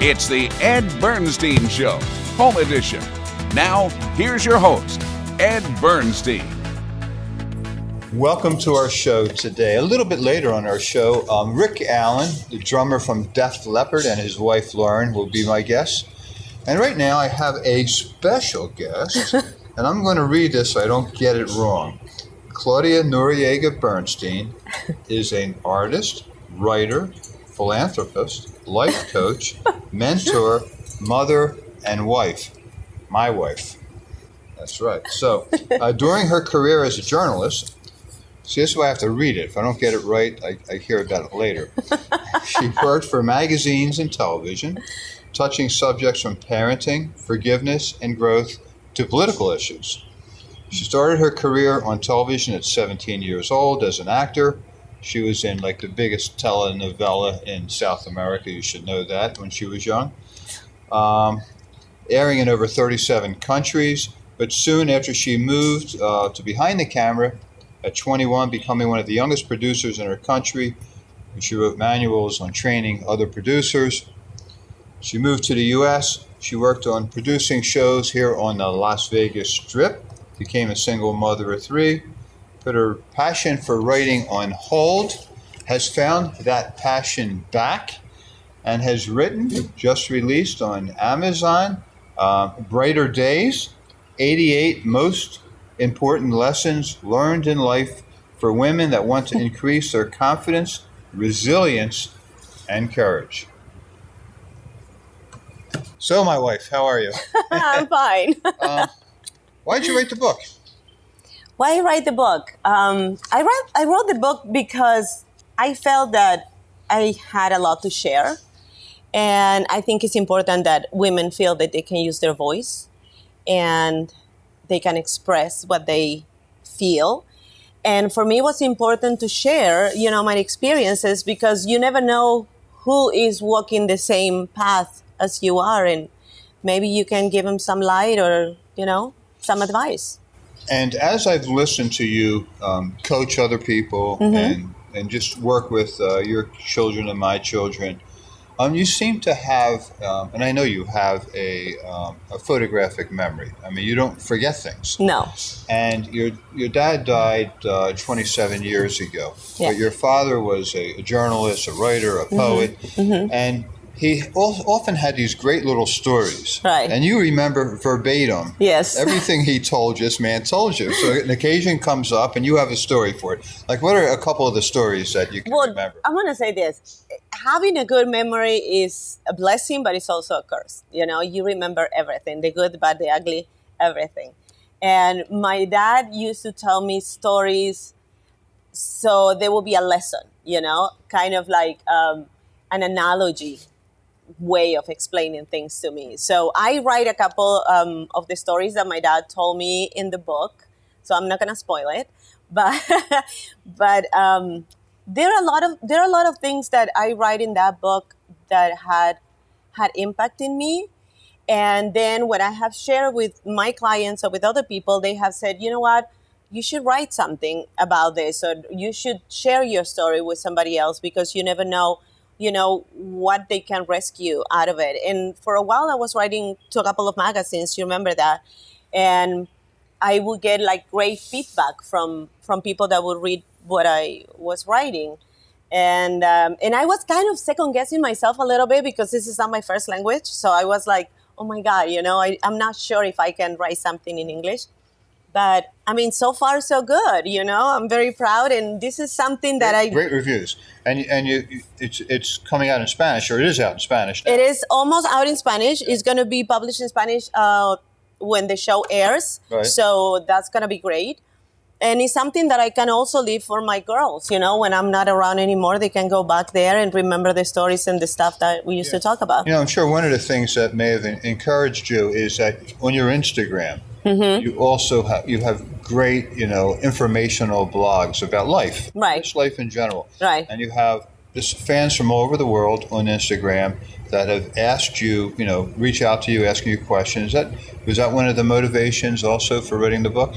It's the Ed Bernstein Show, Home Edition. Now, here's your host, Ed Bernstein. Welcome to our show today. A little bit later on our show, Rick Allen, the drummer from Def Leppard, and his wife Lauren will be my guests. And right now I have a special guest, and I'm going to read this so I don't get it wrong. Claudia Noriega-Bernstein is an artist, writer, philanthropist, life coach, mentor, mother, and wife. My wife. That's right. So during her career as a journalist, see, this is why I have to read it. If I don't get it right, I hear about it later. She worked for magazines and television, touching subjects from parenting, forgiveness, and growth to political issues. She started her career on television at 17 years old as an actor. She was in like the biggest telenovela in South America. You should know that when she was young. Airing in over 37 countries. But soon after she moved to behind the camera, at 21, becoming one of the youngest producers in her country. She wrote manuals on training other producers. She moved to the U.S. She worked on producing shows here on the Las Vegas Strip, became a single mother of 3, put her passion for writing on hold, has found that passion back, and has written, just released on Amazon, Brighter Days, 88 Most Important Lessons Learned in Life for Women that want to increase their confidence, resilience, and courage. So, my wife, how are you? I'm fine. Why did you write the book? Why write the book? I wrote the book because I felt that I had a lot to share. And I think it's important that women feel that they can use their voice and they can express what they feel. And for me, it was important to share, my experiences, because you never know who is walking the same path as you are. And maybe you can give them some light or, some advice. And as I've listened to you coach other people and just work with your children and my children, you seem to have, and I know you have a photographic memory. I mean, you don't forget things. No. And your dad died 27 years ago. Yeah. But your father was a journalist, a writer, a poet, and he often had these great little stories. Right. And you remember verbatim. Yes. Everything he told you, this man told you. So an occasion comes up and you have a story for it. Like, what are a couple of the stories that you can remember? I want to say this. Having a good memory is a blessing, but it's also a curse. You remember everything, the good, bad, the ugly, everything. And my dad used to tell me stories so there will be a lesson, kind of like an analogy way of explaining things to me. So I write a couple of the stories that my dad told me in the book. So I'm not going to spoil it, but there are a lot of things that I write in that book that had impact in me. And then when I have shared with my clients or with other people, they have said, you know what, you should write something about this, or you should share your story with somebody else, because you never know what they can rescue out of it. And for a while I was writing to a couple of magazines, you remember that? And I would get like great feedback from people that would read what I was writing. And I was kind of second guessing myself a little bit, because this is not my first language. So I was like, oh my God, I'm not sure if I can write something in English. But I mean, so far so good. I'm very proud, and this is something that great reviews, and it's coming out in Spanish, or it is out in Spanish now. It is almost out in Spanish. It's going to be published in Spanish when the show airs. Right. So that's going to be great, and it's something that I can also leave for my girls. When I'm not around anymore, they can go back there and remember the stories and the stuff that we used to talk about. I'm sure one of the things that may have encouraged you is that on your Instagram. You also have great, informational blogs about life, right? Just life in general, right? And you have fans from all over the world on Instagram that have asked you, reach out to you, asking you questions. Was that one of the motivations also for writing the book?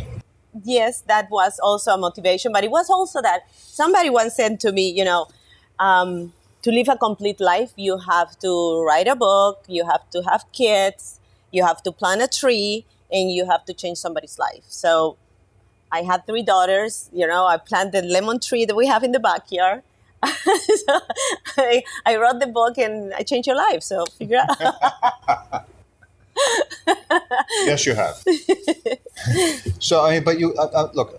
Yes, that was also a motivation, but it was also that somebody once said to me, to to live a complete life, you have to write a book, you have to have kids, you have to plant a tree, and you have to change somebody's life. So I had 3 daughters. I planted the lemon tree that we have in the backyard. So I wrote the book and I changed your life. So figure out. Yes, you have. So, I mean, but you look.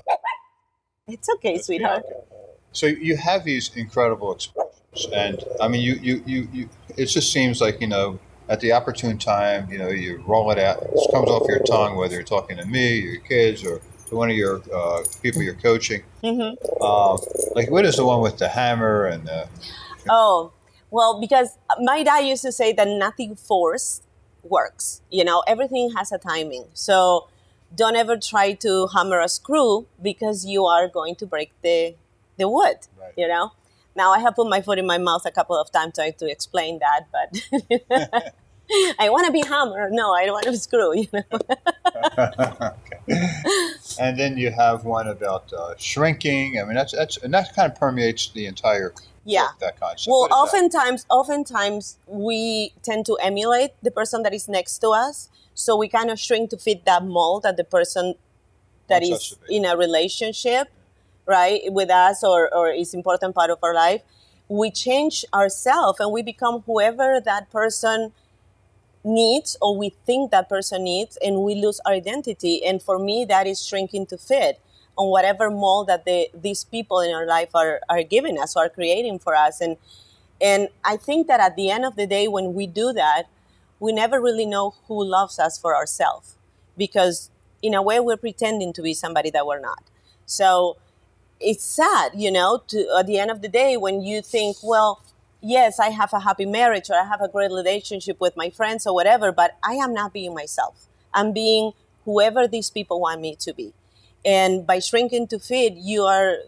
It's okay, sweetheart. Yeah, okay. So you have these incredible expressions, and I mean, you. It just seems like at the opportune time, you roll it out. It comes off your tongue, whether you're talking to me, your kids, or to one of your people you're coaching. Mm-hmm. Like, what is the one with the hammer and the? Oh, well, because my dad used to say that nothing forced works. Everything has a timing. So don't ever try to hammer a screw because you are going to break the wood, Right. Now I have put my foot in my mouth a couple of times trying to explain that, but I want to be hammered. No, I don't want to screw, Okay. And then you have one about shrinking. I mean, that's and that kind of permeates the entire Yeah. book, that concept. Well, What is that? oftentimes we tend to emulate the person that is next to us. So we kind of shrink to fit that mold that the person that Wants us is to be. in a relationship, right, with us or is important part of our life. We change ourselves and we become whoever that person needs or we think that person needs, and we lose our identity. And for me, that is shrinking to fit on whatever mold that these people in our life are giving us or are creating for us. And I think that at the end of the day, when we do that, we never really know who loves us for ourselves, because in a way we're pretending to be somebody that we're not. So it's sad, at the end of the day, when you think, well, yes, I have a happy marriage or I have a great relationship with my friends or whatever, but I am not being myself. I'm being whoever these people want me to be. And by shrinking to fit, you are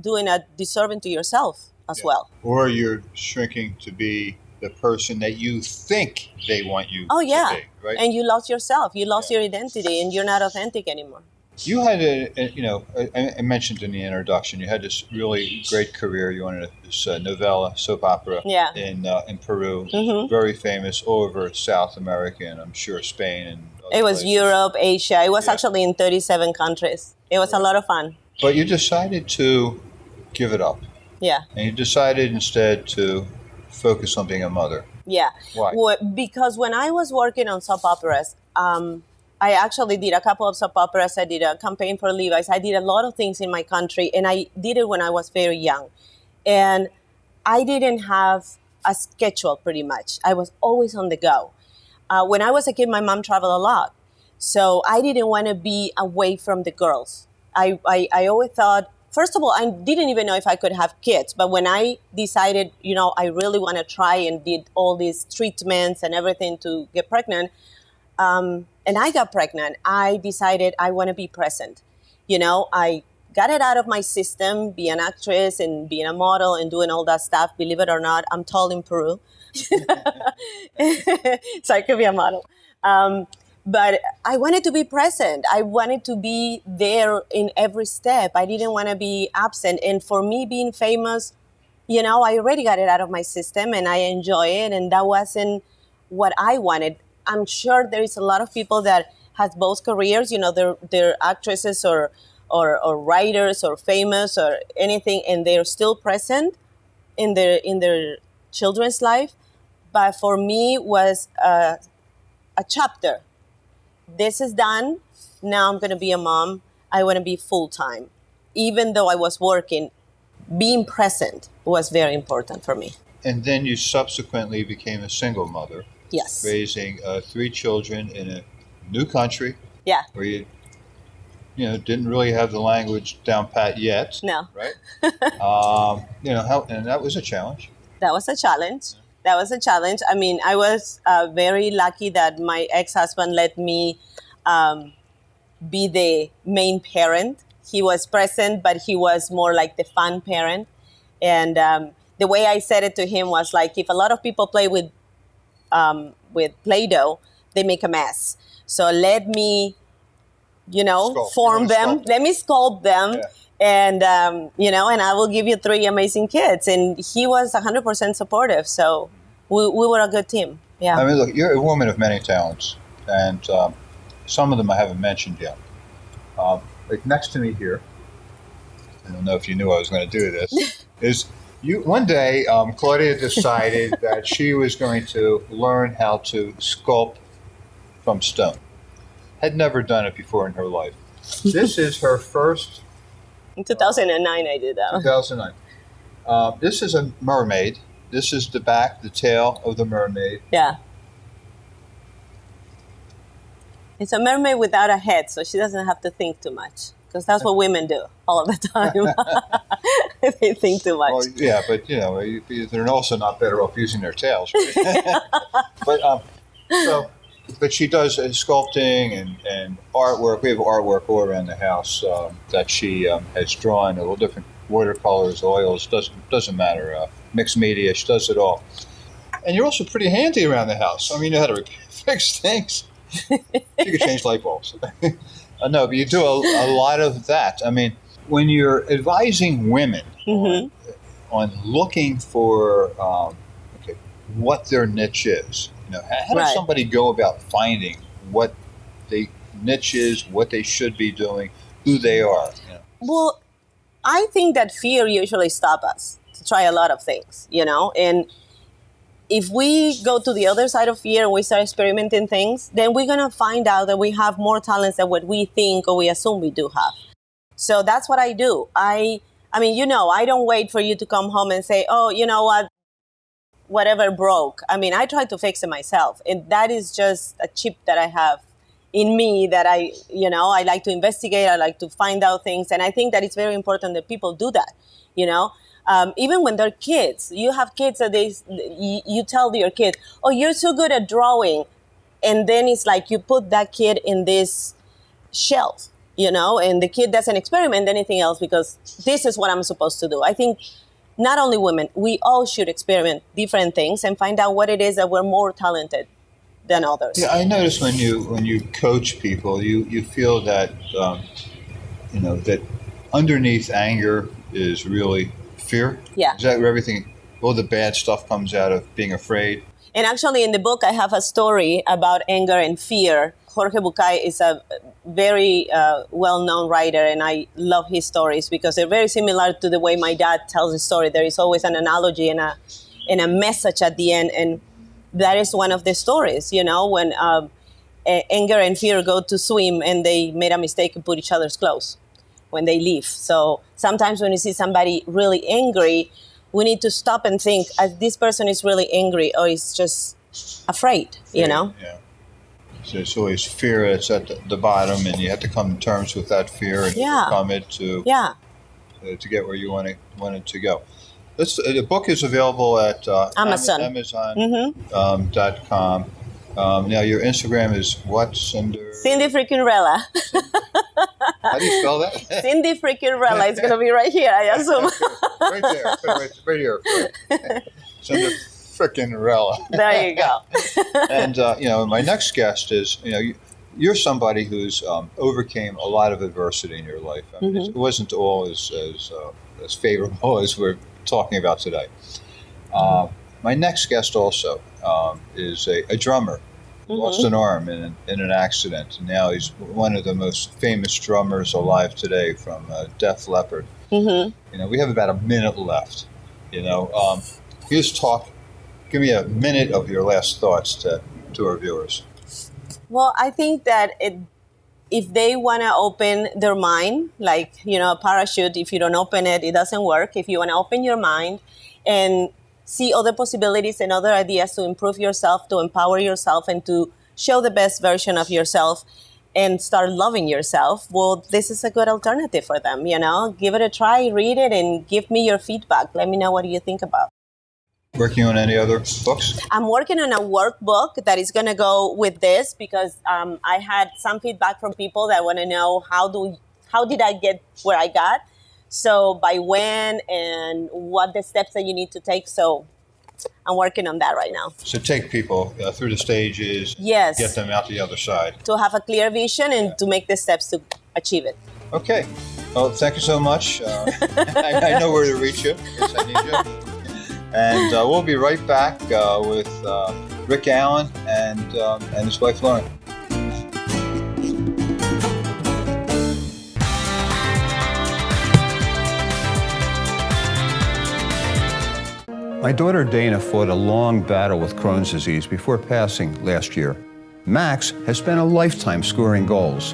doing a disservice to yourself as Yeah. well. Or you're shrinking to be the person that you think they want you Oh, yeah. to be, right? And you lost yourself. You lost Yeah. your identity and you're not authentic anymore. You had I mentioned in the introduction, you had this really great career. You wanted this novella, soap opera Yeah. in Peru, Mhm. very famous all over South America and I'm sure Spain and other It was places. Europe, Asia. It was Yeah. actually in 37 countries. It was a lot of fun. But you decided to give it up, Yeah. and you decided instead to focus on being a mother. Yeah. Why? Because when I was working on soap operas, I actually did a couple of soap operas. I did a campaign for Levi's. I did a lot of things in my country, and I did it when I was very young. And I didn't have a schedule pretty much. I was always on the go. When I was a kid, my mom traveled a lot. So I didn't want to be away from the girls. I always thought, first of all, I didn't even know if I could have kids. But when I decided, I really want to try and did all these treatments and everything to get pregnant, and I got pregnant, I decided I want to be present. I got it out of my system, be an actress and being a model and doing all that stuff. Believe it or not, I'm tall in Peru. So I could be a model. But I wanted to be present. I wanted to be there in every step. I didn't want to be absent. And for me, being famous, I already got it out of my system and I enjoy it. And that wasn't what I wanted. I'm sure there is a lot of people that has both careers, they're actresses or writers or famous or anything, and they're still present in their children's life. But for me, was a chapter. This is done. Now I'm going to be a mom. I want to be full time. Even though I was working, being present was very important for me. And then you subsequently became a single mother, Yes. raising 3 children in a new country Yeah. where you didn't really have the language down pat yet, No. right? And that was a challenge. That was a challenge. That was a challenge. I mean, I was very lucky that my ex-husband let me be the main parent. He was present, but he was more like the fun parent. And the way I said it to him was like, if a lot of people play with Play-Doh, they make a mess. So let me, Sculpt. form You wanna them. sculpt Let me sculpt them. Yeah. And, and I will give you 3 amazing kids. And he was 100% supportive. So we were a good team. Yeah. I mean, look, you're a woman of many talents, and some of them I haven't mentioned yet. Like next to me here, I don't know if you knew I was going to do this, is you. One day, Claudia decided that she was going to learn how to sculpt from stone. Had never done it before in her life. This is her first. In 2009, I did that. 2009. This is a mermaid. This is the tail of the mermaid. Yeah. It's a mermaid without a head, so she doesn't have to think too much. Because that's what women do all of the time. They think too much. Well, yeah, but they're also not better off using their tails. Right? But she does sculpting and artwork. We have artwork all around the house that she has drawn. A little different watercolors, oils, doesn't matter. Mixed media, she does it all. And you're also pretty handy around the house. I mean, you know how to fix things. You could change light bulbs. No, but you do a lot of that. I mean, when you're advising women on looking for what their niche is, how does somebody go about finding what their niche is, what they should be doing, who they are? Well, I think that fear usually stops us to try a lot of things, and if we go to the other side of fear and we start experimenting things, then we're going to find out that we have more talents than what we think or we assume we do have. So that's what I do. I mean, I don't wait for you to come home and say, oh, you know what, whatever broke. I mean, I try to fix it myself. And that is just a chip that I have in me that I like to investigate. I like to find out things. And I think that it's very important that people do that, even when they're kids. You have kids that you tell your kid, oh, you're so good at drawing. And then it's like you put that kid in this shelf, and the kid doesn't experiment anything else because this is what I'm supposed to do. I think not only women, we all should experiment different things and find out what it is that we're more talented than others. Yeah, I notice when you coach people, you feel that, that underneath anger is really fear. Yeah. Is that where all the bad stuff comes out of being afraid? And actually in the book, I have a story about anger and fear. Jorge Bucay is a very well-known writer, and I love his stories because they're very similar to the way my dad tells the story. There is always an analogy and a message at the end, and that is one of the stories, when anger and fear go to swim and they made a mistake and put each other's clothes when they leave. So sometimes when you see somebody really angry, we need to stop and think, this person is really angry or is just afraid, Yeah. So it's always fear that's at the bottom, and you have to come to terms with that fear and overcome it to get where you want it to go. The book is available at Amazon. Amazon.com. Now, your Instagram is what, Cindy? Cindy freaking Rella. How do you spell that? Cindy freaking Rella. It's going to be right here, I assume. Right there. Right here. Cindy freaking Rella. There you go. And, my next guest is, you're somebody who's overcame a lot of adversity in your life. I mean, it wasn't all as favorable as we're talking about today. My next guest also is a drummer. Lost an arm in an accident. And now he's one of the most famous drummers alive today from Def Leppard. We have about a minute left. Give me a minute of your last thoughts to our viewers. Well, I think that if they want to open their mind, like, a parachute, if you don't open it, it doesn't work. If you want to open your mind and see other possibilities and other ideas to improve yourself, to empower yourself, and to show the best version of yourself and start loving yourself, well, this is a good alternative for them, Give it a try, read it, and give me your feedback. Let me know what you think about. Working on any other books? I'm working on a workbook that is going to go with this because I had some feedback from people that want to know how did I get where I got? So by when and what the steps that you need to take. So I'm working on that right now. So take people through the stages. Yes. Get them out the other side. To have a clear vision and to make the steps to achieve it. Okay. Oh, thank you so much. I know where to reach you. Yes, I need you. And we'll be right back with Rick Allen and his wife Lauren. My daughter Dana fought a long battle with Crohn's disease before passing last year. Max has spent a lifetime scoring goals.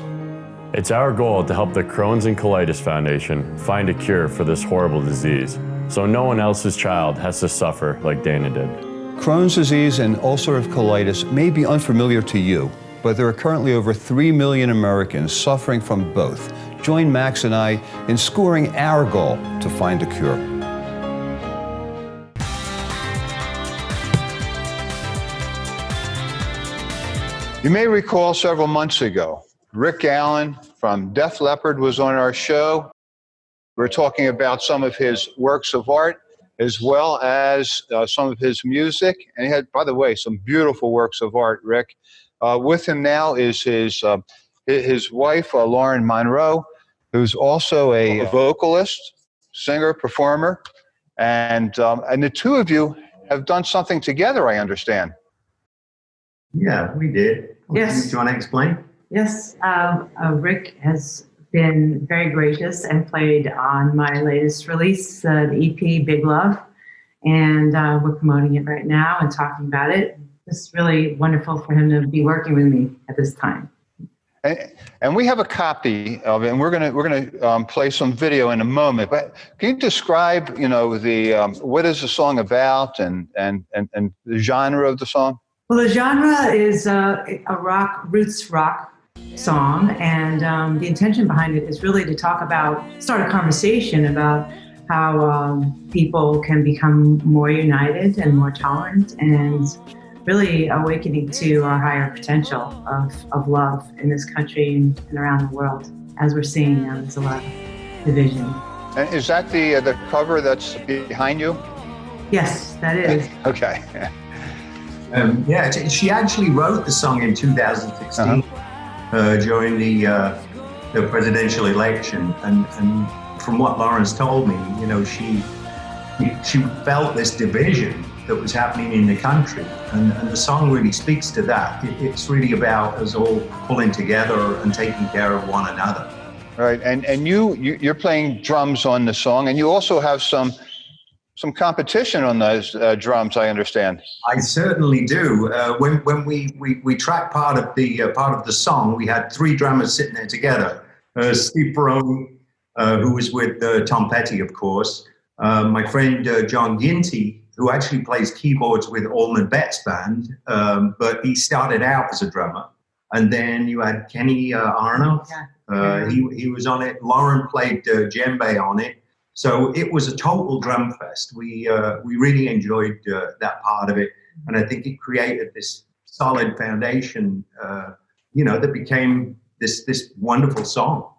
It's our goal to help the Crohn's and Colitis Foundation find a cure for this horrible disease, so no one else's child has to suffer like Dana did. Crohn's disease and ulcerative colitis may be unfamiliar to you, but there are currently over 3 million Americans suffering from both. Join Max and I in scoring our goal to find a cure. You may recall several months ago, Rick Allen from Def Leppard was on our show. We're talking about some of his works of art as well as some of his music. And he had, by the way, some beautiful works of art, Rick. With him now is his wife, Lauren Monroe, who's also a vocalist, singer, performer. And the two of you have done something together, I understand. Yeah, we did. Yes. Do you want to explain? Yes, Rick has been very gracious and played on my latest release, the EP Big Love, and we're promoting it right now and talking about it. It's really wonderful for him to be working with me at this time. And we have a copy of it, and we're gonna play some video in a moment. But can you describe, the what is the song about and the genre of the song? Well, the genre is a roots rock song, and the intention behind it is really to start a conversation about how people can become more united and more tolerant, and really awakening to our higher potential of love in this country and around the world. As we're seeing now, there's a lot of division. And is that the cover that's behind you? Yes, that is. Okay. Yeah, she actually wrote the song in 2016 during the presidential election, and from what Lauren's told me, she felt this division that was happening in the country, and the song really speaks to that. It's really about us all pulling together and taking care of one another. Right, and you're playing drums on the song, and you also have some competition on those drums, I understand. I certainly do. When we tracked part of the song, we had three drummers sitting there together. Steve Perrone, who was with Tom Petty, of course. My friend John Ginty, who actually plays keyboards with Allman Betts band, but he started out as a drummer. And then you had Kenny Arno. He was on it. Lauren played djembe on it. So it was a total drum fest. We really enjoyed that part of it, and I think it created this solid foundation, that became this wonderful song.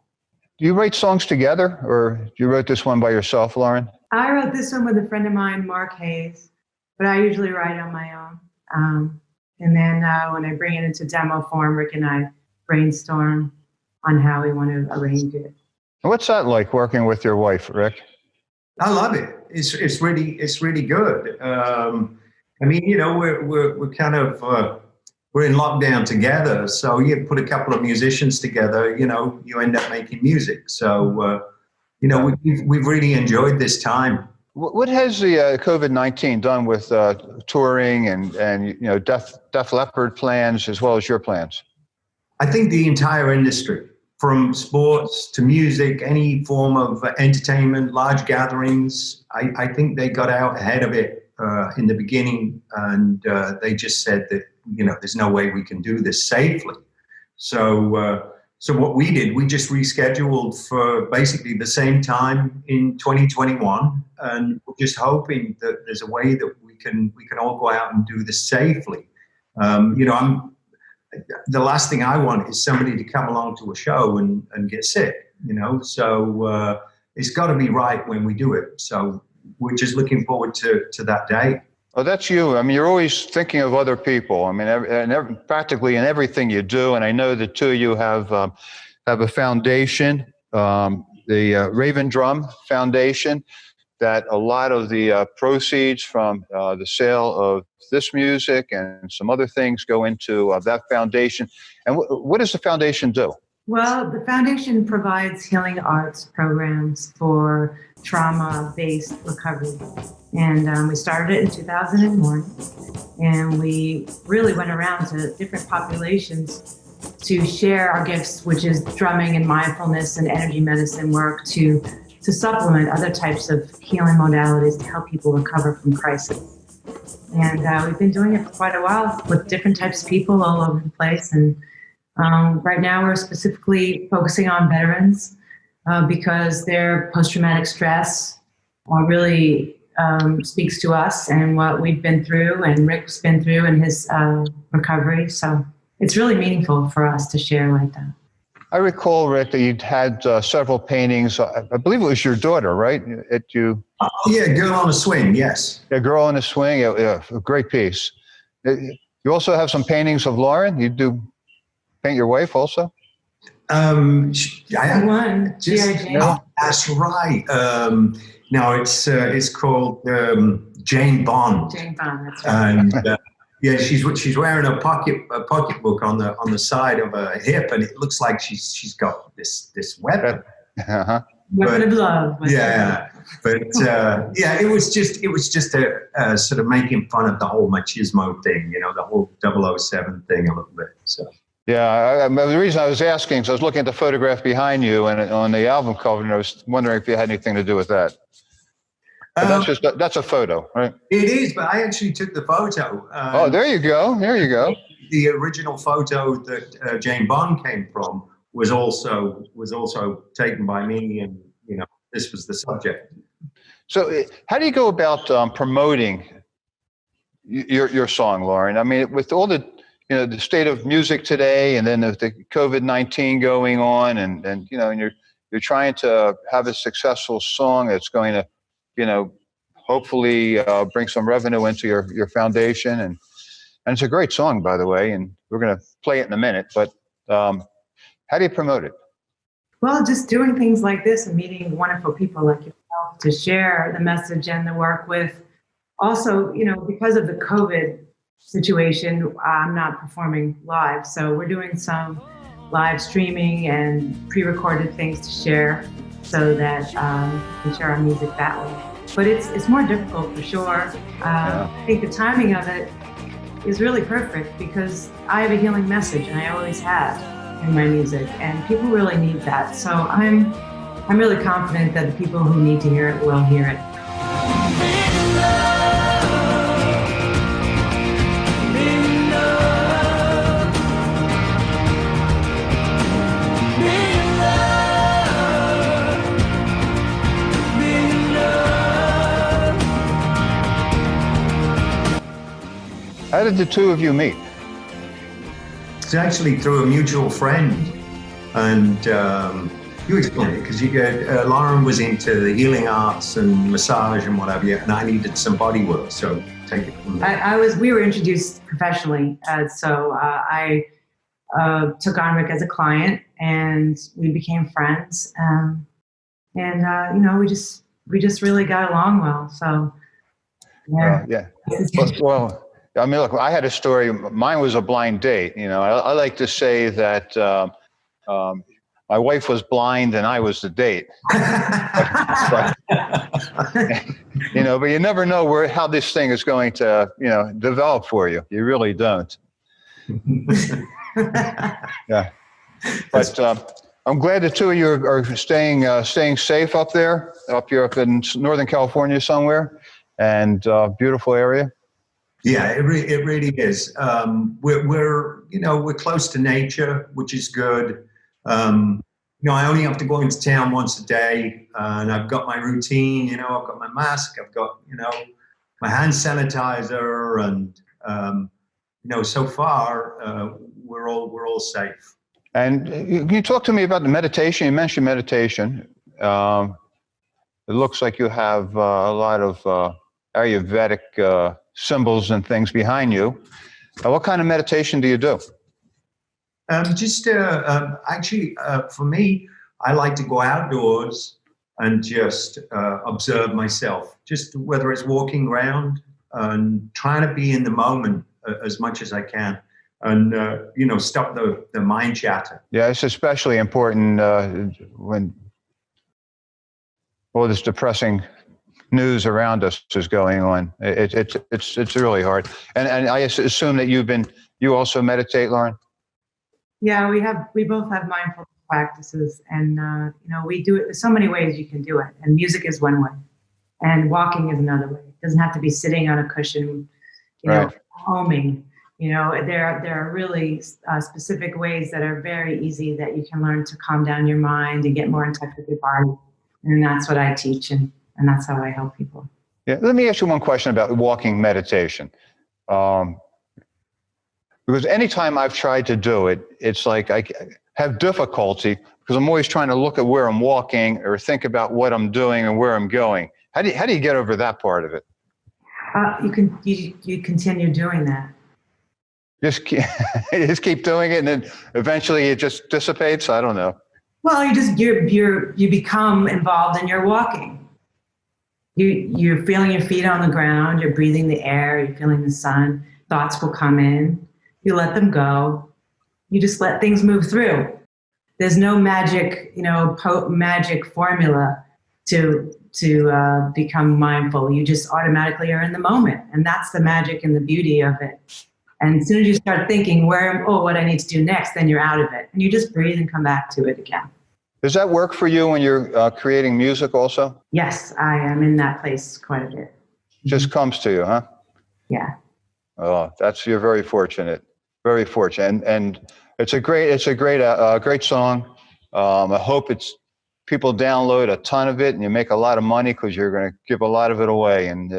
Do you write songs together, or you wrote this one by yourself, Lauren? I wrote this one with a friend of mine, Mark Hayes, but I usually write on my own. And then when I bring it into demo form, Rick and I brainstorm on how we want to arrange it. What's that like, working with your wife, Rick? I love it. It's really good. We're kind of we're in lockdown together, so you put a couple of musicians together, you end up making music. So we've really enjoyed this time. What has the COVID-19 done with touring and Def Leppard plans as well as your plans? I think the entire industry, from sports to music, any form of entertainment, large gatherings, I think they got out ahead of it in the beginning, and they just said that, there's no way we can do this safely. So what we did, we just rescheduled for basically the same time in 2021, and we're just hoping that there's a way that we can all go out and do this safely. The last thing I want is somebody to come along to a show and get sick, so it's got to be right when we do it. So we're just looking forward to that day. Oh, that's you. I mean, you're always thinking of other people. I mean, practically in everything you do. And I know the two of you have a foundation the Raven Drum Foundation, that a lot of the proceeds from the sale of this music and some other things go into that foundation. And what does the foundation do? Well, the foundation provides healing arts programs for trauma-based recovery. And we started it in 2001. And we really went around to different populations to share our gifts, which is drumming and mindfulness and energy medicine work, to supplement other types of healing modalities to help people recover from crisis. And we've been doing it for quite a while with different types of people all over the place. And right now we're specifically focusing on veterans because their post-traumatic stress really speaks to us and what we've been through and Rick's been through in his recovery. So it's really meaningful for us to share like that. I recall, Rick, that you'd had several paintings. I believe it was your daughter, right? Oh, yeah, Girl on a Swing, yes. Yeah, Girl on a Swing, a great piece. You also have some paintings of Lauren. You do paint your wife also? I One, that's right. No, it's called Jane Bond. Jane Bond, that's right. And yeah, she's wearing a pocketbook on the side of her hip, and it looks like she's got this weapon. Uh-huh. Weapon of love. Yeah, but it was just a sort of making fun of the whole machismo thing, the whole 007 thing a little bit. So. Yeah, the reason I was asking is I was looking at the photograph behind you and on the album cover, and I was wondering if you had anything to do with that. That's a photo, right? It is, but I actually took the photo. Oh, there you go. There you go. The original photo that Jane Bond came from was also taken by me, and this was the subject. So, how do you go about promoting your song, Lauren? I mean, with all the the state of music today, and then the COVID-19 going on, and you're trying to have a successful song that's going to hopefully bring some revenue into your foundation. And it's a great song, by the way, and we're going to play it in a minute. But how do you promote it? Well, just doing things like this and meeting wonderful people like yourself to share the message and the work with. Also, because of the COVID situation, I'm not performing live. So we're doing some live streaming and pre-recorded things to share so that we can share our music that way. But it's more difficult for sure. I think the timing of it is really perfect because I have a healing message, and I always have in my music, and people really need that. So I'm really confident that the people who need to hear it will hear it. How did the two of you meet? It's actually through a mutual friend, and you explain it because Lauren was into the healing arts and massage and whatever, and I needed some body work, so take it from there. We were introduced professionally, so I took on Rick as a client, and we became friends, and we just really got along well. So yeah. Well, I mean, look, I had a story. Mine was a blind date. I like to say that my wife was blind and I was the date. But you never know how this thing is going to, develop for you. You really don't. Yeah. But I'm glad the two of you are staying safe up there, up in Northern California somewhere, and beautiful area. Yeah, it really is. We're close to nature, which is good. I only have to go into town once a day, and I've got my routine. I've got my mask, I've got my hand sanitizer, and so far we're all safe. And can you talk to me about the meditation? You mentioned meditation. It looks like you have a lot of Ayurvedic symbols and things behind you. What kind of meditation do you do? Actually, for me, I like to go outdoors and just observe myself, just whether it's walking around and trying to be in the moment as much as I can, and stop the mind chatter. Yeah, it's especially important when all this depressing news around us is going on. It's really hard. And I assume that you also meditate, Lauren? Yeah, we both have mindfulness practices, and we do it. There's so many ways you can do it, and music is one way, and walking is another way. It doesn't have to be sitting on a cushion, Right. Homing. There are really specific ways that are very easy that you can learn to calm down your mind and get more in touch with your body, and that's what I teach, and that's how I help people. Yeah. Let me ask you one question about walking meditation. Because anytime I've tried to do it, it's like I have difficulty because I'm always trying to look at where I'm walking or think about what I'm doing and where I'm going. How do you get over that part of it? You continue doing that. Just keep doing it, and then eventually it just dissipates. I don't know. Well, you become involved in your walking. You're feeling your feet on the ground. You're breathing the air. You're feeling the sun. Thoughts will come in. You let them go. You just let things move through. There's no magic, magic formula to become mindful. You just automatically are in the moment, and that's the magic and the beauty of it. And as soon as you start thinking what I need to do next, then you're out of it, and you just breathe and come back to it again. Does that work for you when you're creating music also? Yes, I am in that place quite a bit. Just comes to you, huh? Yeah. Oh, you're very fortunate. Very fortunate, and it's a great song. I hope people download a ton of it, and you make a lot of money because you're going to give a lot of it away. And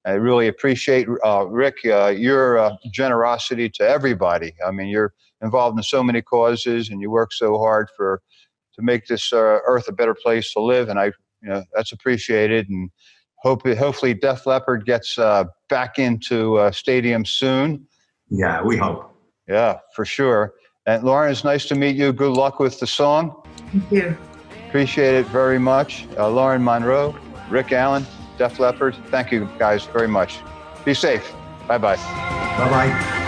I really appreciate Rick your generosity to everybody. I mean, you're involved in so many causes, and you work so hard to make this earth a better place to live, and that's appreciated. And hopefully Def Leppard gets back into stadiums soon. Yeah, we hope. Yeah, for sure. And Lauren, it's nice to meet you. Good luck with the song. Thank you. Appreciate it very much. Lauren Monroe, Rick Allen, Def Leppard. Thank you guys very much. Be safe. Bye-bye. Bye-bye.